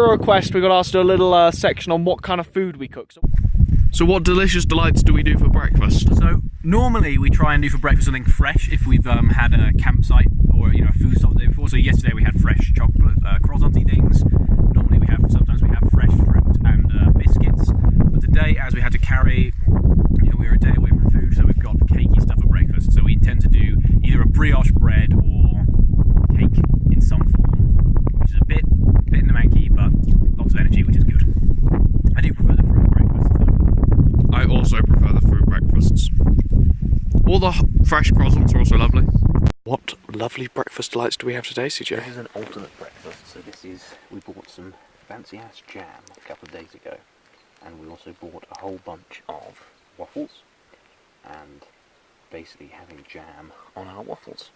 For a request, we got asked to do a little section on what kind of food we cook. So what delicious delights do we do for breakfast? So normally we try and do for breakfast something fresh if we've had a campsite or a food stop the day before. So yesterday we had fresh chocolate, croissant-y things. Normally sometimes we have fresh fruit and biscuits. But today, as we had to carry, we were a day away from food, so we've got cakey stuff for breakfast. So we tend to do either a brioche bread or cake in some form, which is a bit in the manky, but lots of energy, which is good. I do prefer the fruit breakfasts though. I also prefer the fruit breakfasts. All the fresh croissants are also lovely. What lovely breakfast delights do we have today, CJ? This is an alternate breakfast. So we bought some fancy ass jam a couple of days ago, and we also bought a whole bunch of waffles, and basically having jam on our waffles.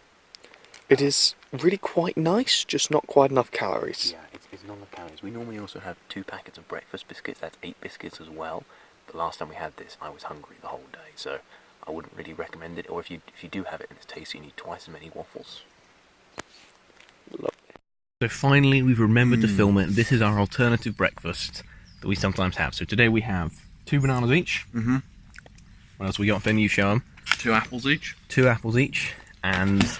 It is really quite nice, just not quite enough calories. Yeah, it's not enough calories. We normally also have 2 packets of breakfast biscuits. That's 8 biscuits as well. But last time we had this, I was hungry the whole day, so I wouldn't really recommend it. Or if you do have it and it's tasty, you need twice as many waffles. Lovely. So finally, we've remembered to film it. This is our alternative breakfast that we sometimes have. So today we have 2 bananas each. Mm-hmm. What else we got? Then you show them. 2 apples each. 2 apples each, and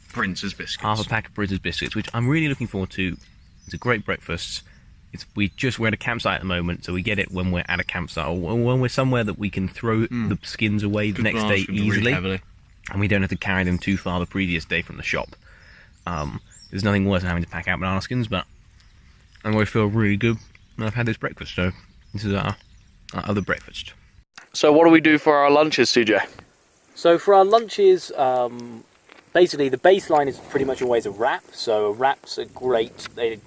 Prince's biscuits. half a pack of Prince's biscuits, which I'm really looking forward to. It's a great breakfast. We're at a campsite at the moment, so we get it when we're at a campsite or when we're somewhere that we can throw the skins away the next day easily, and we don't have to carry them too far the previous day from the shop. There's nothing worse than having to pack out banana skins, but I'm going to feel really good when I've had this breakfast. So this is our other breakfast. So what do we do for our lunches, CJ? So for our lunches, basically the baseline is pretty much always a wrap. So wraps are great. They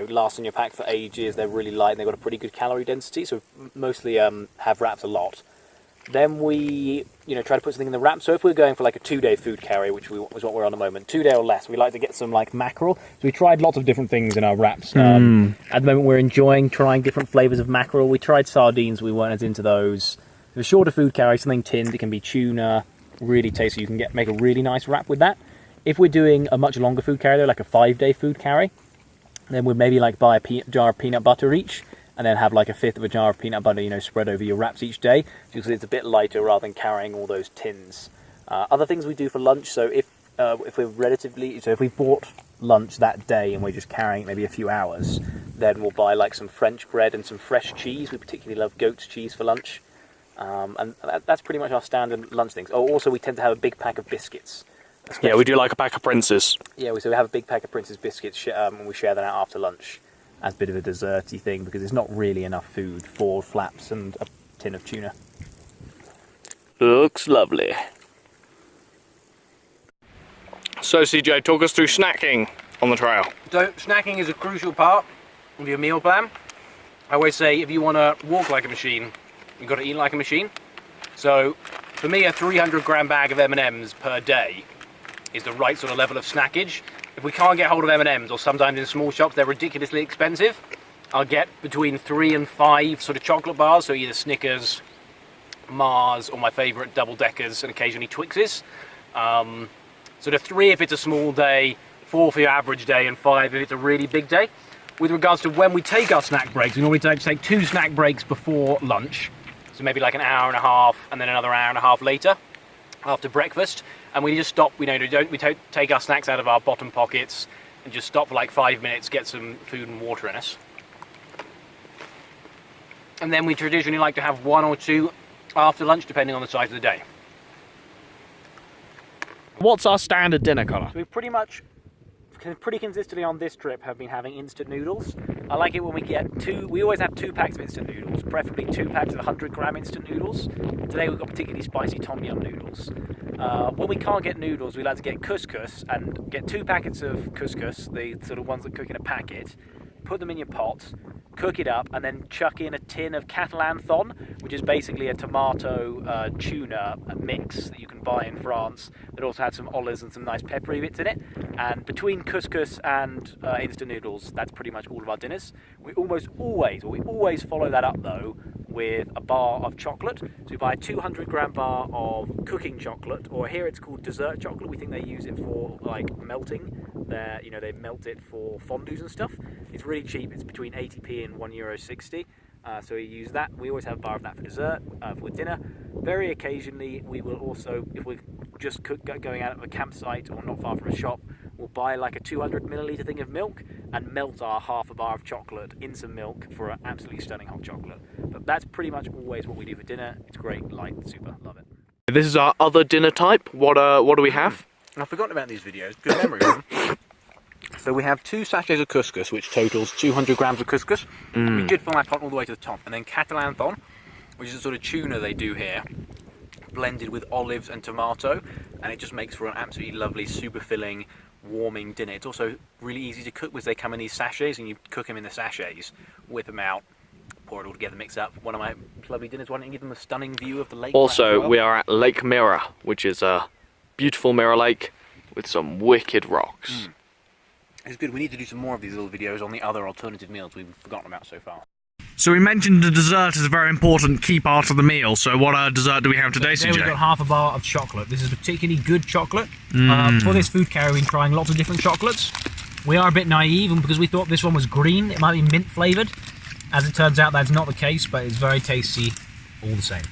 last in your pack for ages. They're really light and they've got a pretty good calorie density. So mostly have wraps a lot. Then we try to put something in the wrap. So if we're going for like a 2-day food carry, which is what we're on at the moment, 2-day or less, we like to get some like mackerel. So we tried lots of different things in our wraps. At the moment we're enjoying trying different flavours of mackerel. We tried sardines. We weren't as into those. For a shorter food carry, something tinned. It can be tuna. Really tasty. You can make a really nice wrap with that. If we're doing a much longer food carry, though, like a 5-day food carry, then we'd maybe like buy a jar of peanut butter each, and then have like a 1/5 of a jar of peanut butter, spread over your wraps each day, because it's a bit lighter rather than carrying all those tins. Other things we do for lunch. So if we bought lunch that day and we're just carrying it maybe a few hours, then we'll buy like some French bread and some fresh cheese. We particularly love goat's cheese for lunch. And that's pretty much our standard lunch things. Oh, also we tend to have a big pack of biscuits. Yeah, we do like a pack of Prince's. Yeah, so we have a big pack of Prince's biscuits, and we share that out after lunch as a bit of a desserty thing, because there's not really enough food for flaps and a tin of tuna. Looks lovely. So CJ, talk us through snacking on the trail. So snacking is a crucial part of your meal plan. I always say if you want to walk like a machine, you've got to eat like a machine. So for me, a 300-gram bag of M&Ms per day is the right sort of level of snackage. If we can't get hold of M&Ms, or sometimes in small shops they're ridiculously expensive, I'll get between 3 and 5 sort of chocolate bars, so either Snickers, Mars, or my favourite double-deckers, and occasionally Twixes. Sort of 3 if it's a small day, 4 for your average day, and 5 if it's a really big day. With regards to when we take our snack breaks, we normally take 2 snack breaks before lunch, so maybe like an hour and a half, and then another hour and a half later, after breakfast. And we just stop, we don't take our snacks out of our bottom pockets and just stop for like 5 minutes, get some food and water in us. And then we traditionally like to have 1 or 2 after lunch, depending on the size of the day. What's our standard dinner, Connor? So we've pretty consistently on this trip have been having instant noodles. I like it when we get we always have 2 packs of instant noodles, preferably 2 packs of 100-gram instant noodles. Today we've got particularly spicy tom yum noodles. When we can't get noodles, we like to get couscous and get 2 packets of couscous, the sort of ones that cook in a packet, put them in your pot, cook it up, and then chuck in a tin of Catalan thon, which is basically a tomato tuna mix that you can buy in France that also had some olives and some nice peppery bits in it. And between couscous and instant noodles, that's pretty much all of our dinners. We always follow that up though with a bar of chocolate. So we buy a 200-gram bar of cooking chocolate, or here it's called dessert chocolate. We think they use it for like melting. They melt it for fondues and stuff. It's really cheap. It's between 80p and €1.60. So we use that. We always have a bar of that for dessert, for dinner. Very occasionally, we will also, if we're just going out of a campsite or not far from a shop, we'll buy like a 200ml thing of milk and melt our half a bar of chocolate in some milk for an absolutely stunning hot chocolate. But that's pretty much always what we do for dinner. It's great, light, super, love it. This is our other dinner type. What do we have? I've forgotten about these videos. Good memory of them. So we have 2 sachets of couscous, which totals 200 grams of couscous. We did fill that pot all the way to the top. And then Catalan thon, which is a sort of tuna they do here, blended with olives and tomato. And it just makes for an absolutely lovely, super filling, warming dinner. It's also really easy to cook because they come in these sachets and you cook them in the sachets, whip them out, pour it all together, mix up. One of my lovely dinners. Why don't you give them a stunning view of the lake? Also, we are at Lake Mirror, which is a beautiful mirror lake with some wicked rocks. It's good. We need to do some more of these little videos on the other alternative meals we've forgotten about so far. So we mentioned the dessert is a very important key part of the meal. So what dessert do we have today, Today CJ? we've got half a bar of chocolate. This is particularly good chocolate. For this food carry, we've been trying lots of different chocolates. We are a bit naive, and because we thought this one was green, it might be mint flavoured. As it turns out, that's not the case, but it's very tasty all the same.